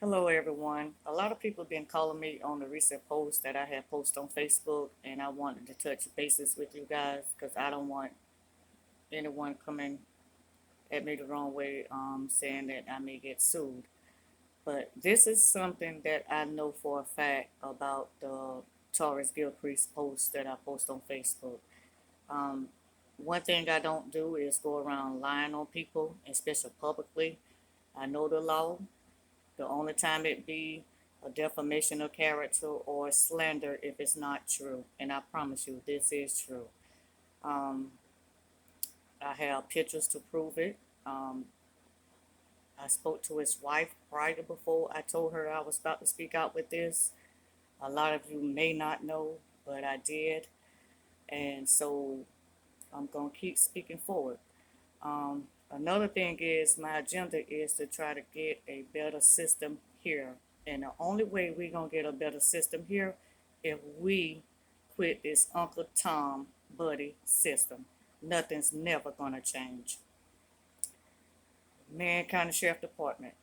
Hello, everyone. A lot of people have been calling me on the recent post that I had posted on Facebook, and I wanted to touch bases with you guys because I don't want anyone coming at me the wrong way, saying that I may get sued. But this is something that I know for a fact about the Taurus Gilchrist post that I post on Facebook. Um, One thing I don't do is go around lying on people, especially publicly. I know the law. The only time it be a defamation of character or slander if it's not true. And I promise you, this is true. Um, I have pictures to prove it. Um, I spoke to his wife prior before I told her I was about to speak out with this. A lot of you may not know, but I did. And so I'm going to keep speaking forward. Another thing is my agenda is to try to get a better system here. And the only way we're going to get a better system here if we quit this Uncle Tom buddy system. Nothing's never going to change. Man County Sheriff Department.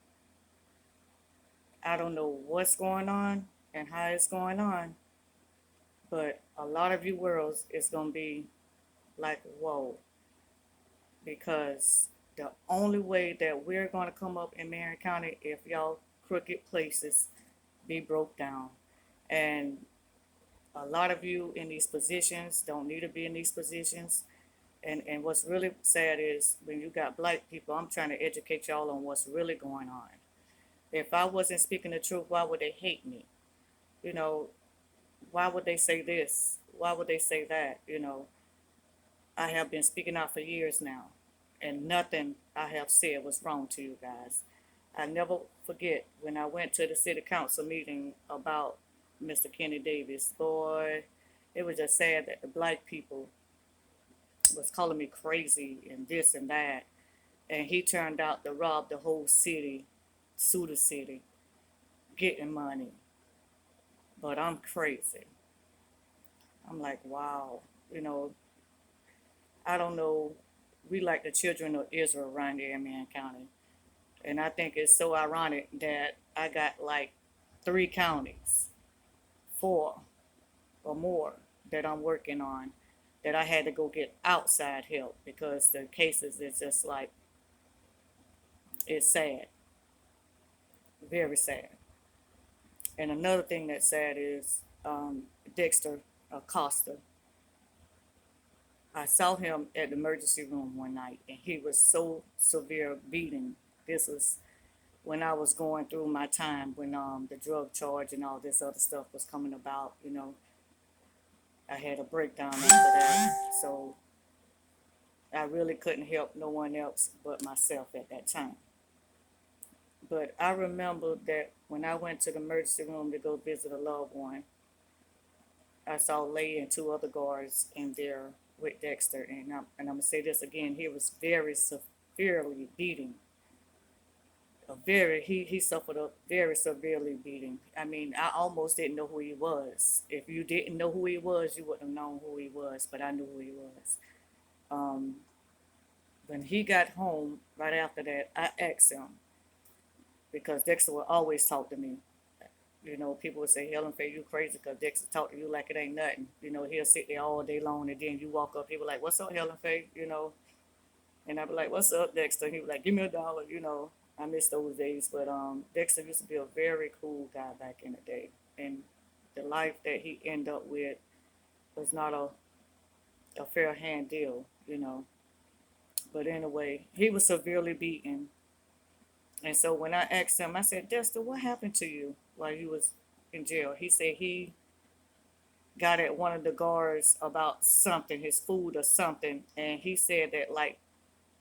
I don't know what's going on and how it's going on, but a lot of you worlds is going to be like, whoa, because the only way that we're going to come up in Marion County if y'all crooked places be broke down. And a lot of you in these positions don't need to be in these positions. And what's really sad is when you got black people, I'm trying to educate y'all on what's really going on. If I wasn't speaking the truth, why would they hate me? You know, why would they say this? Why would they say that? I have been speaking out for years now, and nothing I have said was wrong to you guys. I never forget when I went to the city council meeting about Mr. Kenny Davis. Boy, it was just sad that the black people was calling me crazy and this and that. And he turned out to rob the whole city, sue the city, getting money. But I'm crazy. I'm like, wow. You know, I don't know. We like the children of Israel around here in Man County. And I think it's so ironic that I got like 3 counties, 4 or more that I'm working on that I had to go get outside help because the cases is just like, it's sad, very sad. And another thing that's sad is Dexter Acosta. I saw him at the emergency room one night and he was so severe beating. This was when I was going through my time when the drug charge and all this other stuff was coming about. I had a breakdown after that. So I really couldn't help no one else but myself at that time. But I remember that when I went to the emergency room to go visit a loved one, I saw Lay and 2 other guards in there with Dexter. And I'm going to say this again, he was very severely beating. He suffered a very severely beating. I mean, I almost didn't know who he was. If you didn't know who he was, you wouldn't have known who he was, but I knew who he was. Um, when he got home, right after that, I asked him, because Dexter would always talk to me. People would say, Helen Faye, you crazy because Dexter talk to you like it ain't nothing. He'll sit there all day long and then you walk up, he was like, what's up, Helen Faye? And I'd be like, what's up, Dexter? He was like, give me $1. I miss those days. But Dexter used to be a very cool guy back in the day. And the life that he ended up with was not a fair hand deal. But anyway, he was severely beaten. And so when I asked him, I said, Dexter, what happened to you while you was in jail? He said he got at one of the guards about something, his food or something. And he said that like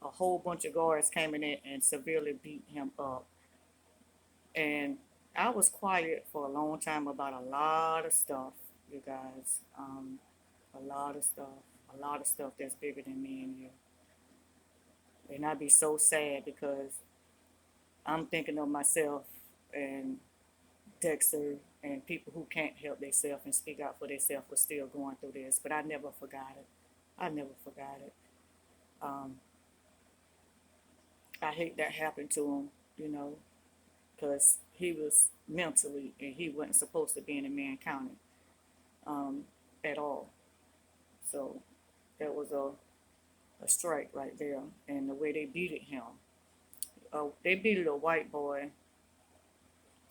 a whole bunch of guards came in and severely beat him up. And I was quiet for a long time about a lot of stuff, you guys. A lot of stuff. A lot of stuff that's bigger than me and you. And I'd be so sad because I'm thinking of myself and Dexter and people who can't help themselves and speak out for themselves were still going through this. But I never forgot it. I never forgot it. Um, I hate that happened to him, because he was mentally, and he wasn't supposed to be in Marion County um, at all. So that was a strike right there, and the way they beat him. They beat a white boy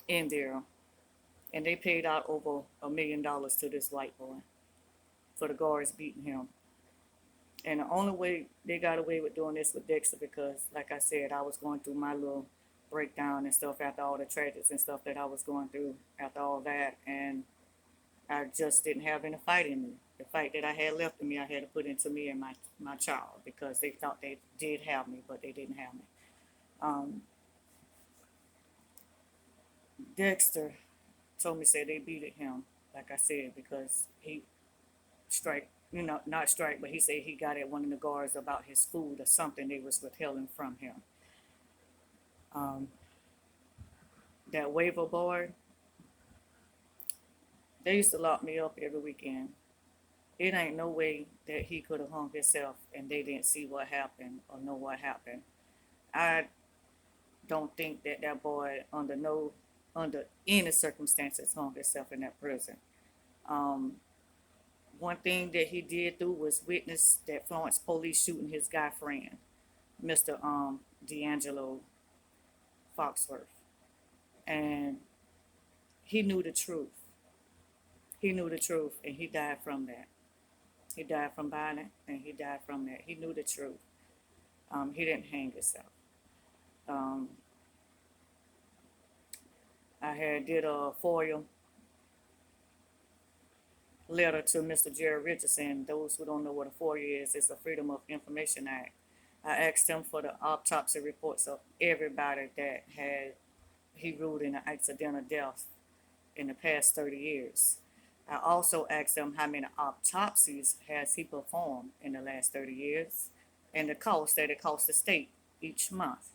in there, and they paid out over $1 million to this white boy for the guards beating him. And the only way they got away with doing this with Dexter, because, like I said, I was going through my little breakdown and stuff after all the tragedies and stuff that I was going through after all that, and I just didn't have any fight in me. The fight that I had left in me, I had to put into me and my child, because they thought they did have me, but they didn't have me. Um, Dexter told me, said they beat him, like I said, because he strike, not strike, but he said he got at one of the guards about his food or something they was withholding from him. Um, that waiver board, they used to lock me up every weekend. It ain't no way that he could have hung himself and they didn't see what happened or know what happened. I don't think that that boy under any circumstances hung himself in that prison. Um, One thing that he did do was witness that Florence police shooting his guy friend, Mr. D'Angelo Foxworth, and he knew the truth. He knew the truth, and he died from that. He died from violence, and he died from that. He knew the truth. He didn't hang himself. Um, I had did a FOIA letter to Mr. Jerry Richardson. Those who don't know what a FOIA is, it's the Freedom of Information Act. I asked him for the autopsy reports of everybody that had he ruled in an accidental death in the past 30 years. I also asked him how many autopsies has he performed in the last 30 years and the cost that it costs the state each month.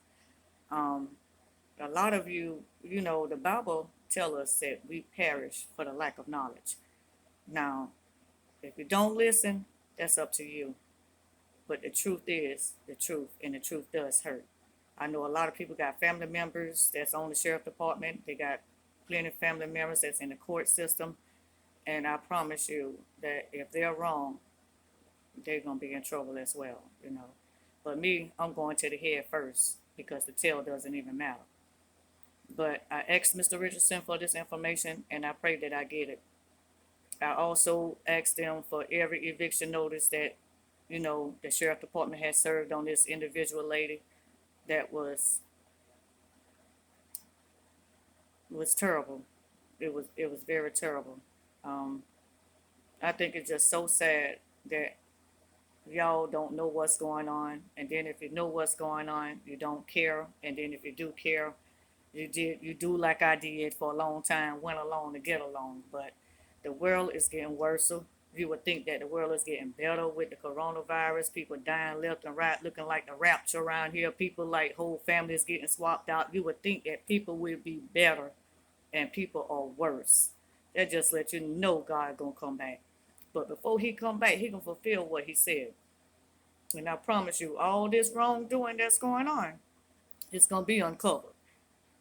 Um, a lot of you, the Bible tells us that we perish for the lack of knowledge. Now, if you don't listen, that's up to you. But the truth is the truth, and the truth does hurt. I know a lot of people got family members that's on the sheriff department. They got plenty of family members that's in the court system. And I promise you that if they're wrong, they're going to be in trouble as well. But me, I'm going to the head first, because the tail doesn't even matter. But I asked Mr. Richardson for this information, and I pray that I get it. I also asked them for every eviction notice that, the sheriff department has served on this individual lady. That was terrible. It was very terrible. Um, I think it's just so sad that y'all don't know what's going on, and then if you know what's going on, you don't care, and then if you do care, you do like I did for a long time, went along to get along. But the world is getting worse. You would think that the world is getting better with the coronavirus. People dying left and right, looking like the rapture around here. People like whole families getting swapped out. You would think that people will be better, and people are worse. That just lets you know God gonna come back. But before he come back, he gonna fulfill what he said. And I promise you, all this wrongdoing that's going on, it's gonna be uncovered.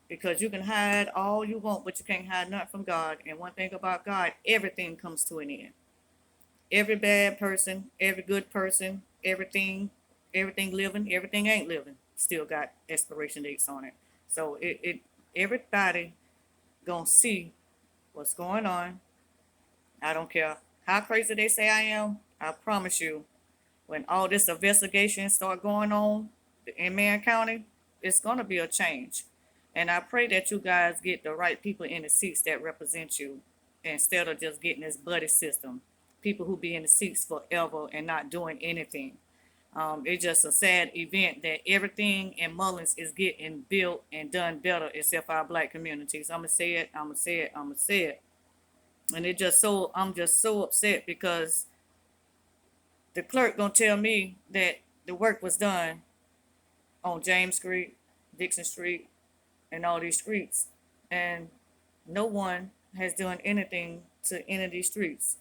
Because you can hide all you want, but you can't hide nothing from God. And one thing about God, everything comes to an end. Every bad person, every good person, everything living, everything ain't living, still got expiration dates on it. So everybody gonna see what's going on. I don't care how crazy they say I am. I promise you, when all this investigation start going on in Marion County, it's gonna be a change. And I pray that you guys get the right people in the seats that represent you, instead of just getting this buddy system. People who be in the seats forever and not doing anything. It's just a sad event that everything in Mullins is getting built and done better, except for our black communities. I'm gonna say it. I'm gonna say it. I'm gonna say it. And I'm just so upset, because the clerk gonna tell me that the work was done on James Street, Dixon Street, and all these streets, and no one has done anything to any of these streets.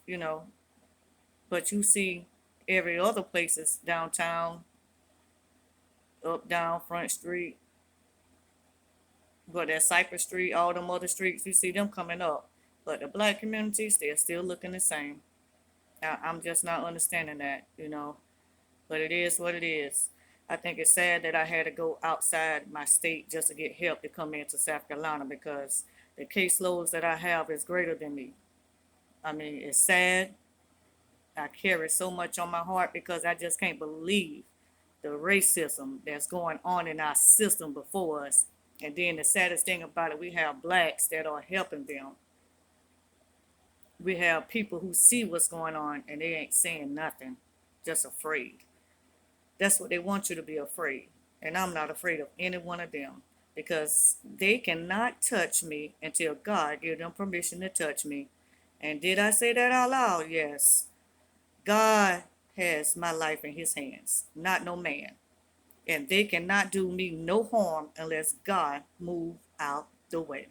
But you see every other places downtown, up, down, Front Street, But at Cypress Street, all them other streets, you see them coming up. But the black communities, they're still looking the same. I'm just not understanding that, But it is what it is. I think it's sad that I had to go outside my state just to get help to come into South Carolina because the caseloads that I have is greater than me. I mean, it's sad. I carry so much on my heart because I just can't believe the racism that's going on in our system before us. And then the saddest thing about it, we have blacks that are helping them. We have people who see what's going on and they ain't saying nothing, just afraid. That's what they want you to be afraid. And I'm not afraid of any one of them because they cannot touch me until God gives them permission to touch me. And did I say that out loud? Yes. God has my life in his hands, not no man. And they cannot do me no harm unless God move out the way.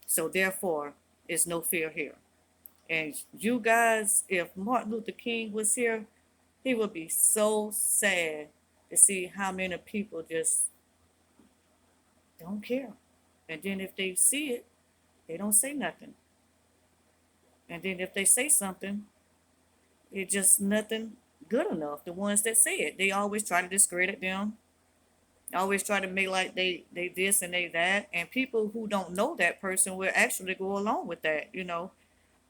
So therefore, it's no fear here. And you guys, if Martin Luther King was here, he would be so sad to see how many people just don't care. And then if they see it, they don't say nothing. And then if they say something, it's just nothing good enough. The ones that say it, they always try to discredit them. Always try to make like they this and they that. And people who don't know that person will actually go along with that.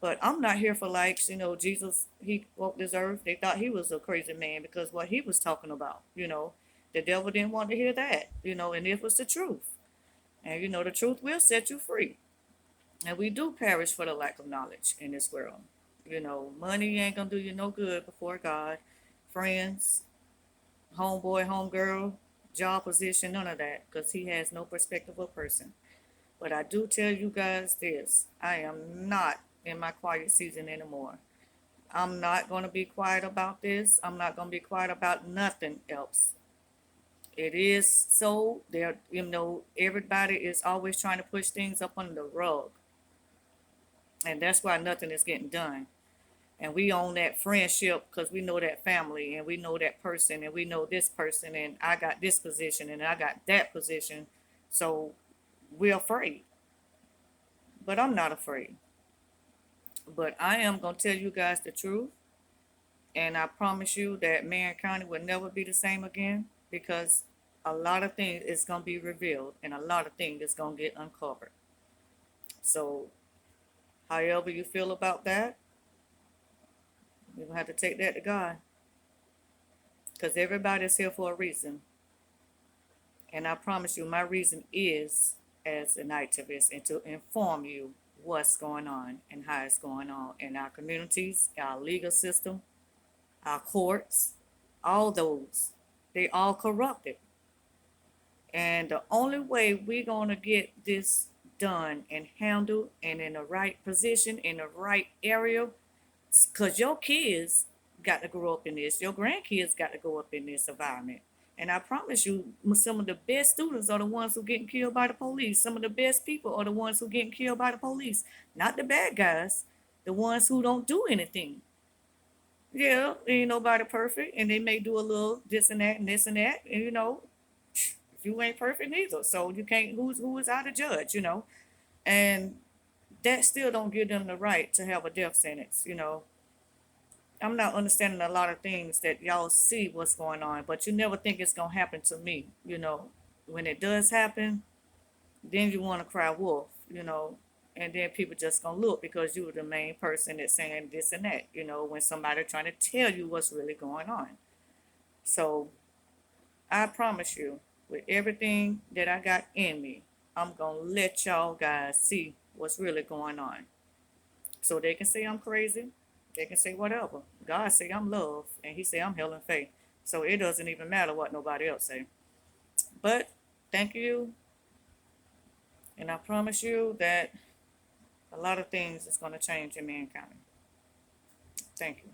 But I'm not here for likes. Jesus, he walked this earth. They thought he was a crazy man because what he was talking about. The devil didn't want to hear that, and it was the truth. And the truth will set you free. And we do perish for the lack of knowledge in this world. Money ain't gonna do you no good before God. Friends, homeboy, homegirl, job position, none of that, because he has no perspective of person. But I do tell you guys this: I am not in my quiet season anymore. I'm not going to be quiet about this. I'm not going to be quiet about nothing else. It is so there, everybody is always trying to push things up under the rug. And that's why nothing is getting done. And we own that friendship because we know that family and we know that person and we know this person and I got this position and I got that position. So we're afraid. But I'm not afraid. But I am going to tell you guys the truth. And I promise you that Marion County will never be the same again because a lot of things is going to be revealed and a lot of things is going to get uncovered. So, however you feel about that, you're going to have to take that to God because everybody's here for a reason. And I promise you, my reason is as an activist and to inform you what's going on and how it's going on in our communities, our legal system, our courts, all those. They all corrupted. And the only way we're going to get this done and handled and in the right position, in the right area, because your kids got to grow up in this, your grandkids got to grow up in this environment. And I promise you, some of the best students are the ones who getting killed by the police. Some of the best people are the ones who getting killed by the police. Not the bad guys, the ones who don't do anything. Yeah, ain't nobody perfect, and they may do a little this and that and this and that, and you ain't perfect neither. So you can't who is out to judge. And that still don't give them the right to have a death sentence. I'm not understanding a lot of things that y'all see what's going on, but you never think it's gonna happen to me. When it does happen, then you want to cry wolf. And then people just gonna look because you were the main person that's saying this and that, when somebody trying to tell you what's really going on. So I promise you, with everything that I got in me, I'm gonna let y'all guys see what's really going on. So they can say I'm crazy, they can say whatever. God say I'm love, and He say I'm Helen Faith. So it doesn't even matter what nobody else say. But thank you, and I promise you that a lot of things is gonna change in Marion County. Thank you.